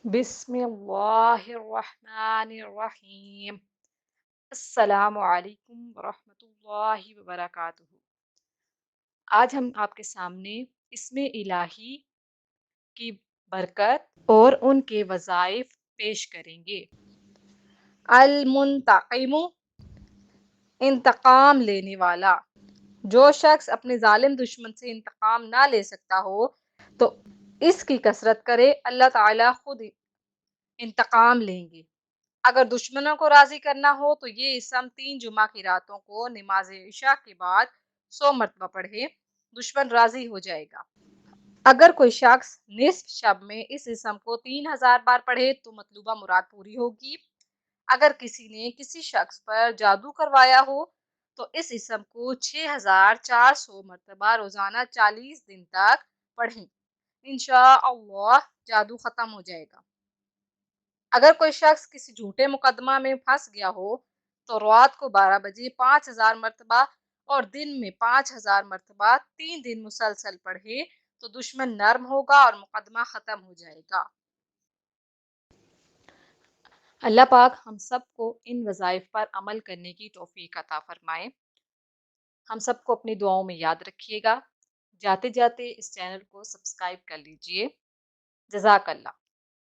بسم اللہ الرحمن الرحیم۔ السلام علیکم ورحمۃ اللہ وبرکاتہ۔ آج ہم آپ کے سامنے اسم الہی کی برکت اور ان کے وظائف پیش کریں گے۔ المنتقم، انتقام لینے والا۔ جو شخص اپنے ظالم دشمن سے انتقام نہ لے سکتا ہو تو اس کی کثرت کرے، اللہ تعالیٰ خود انتقام لیں گے۔ اگر دشمنوں کو راضی کرنا ہو تو یہ اسم 3 جمعہ کی راتوں کو نماز عشاء کے بعد 100 مرتبہ پڑھے، دشمن راضی ہو جائے گا۔ اگر کوئی شخص نصف شب میں اس اسم کو 3000 بار پڑھے تو مطلوبہ مراد پوری ہوگی۔ اگر کسی نے کسی شخص پر جادو کروایا ہو تو اس اسم کو 6400 مرتبہ روزانہ 40 دن تک پڑھیں، انشاءاللہ جادو ختم ہو جائے گا۔ اگر کوئی شخص کسی جھوٹے مقدمہ میں پھنس گیا ہو تو رات کو 12 بجے 5000 مرتبہ اور دن میں 5000 مرتبہ 3 دن مسلسل پڑھے تو دشمن نرم ہوگا اور مقدمہ ختم ہو جائے گا۔ اللہ پاک ہم سب کو ان وظائف پر عمل کرنے کی توفیق عطا فرمائے۔ ہم سب کو اپنی دعاؤں میں یاد رکھیے گا۔ جاتے جاتے اس چینل کو سبسکرائب کر لیجئے۔ جزاک اللہ۔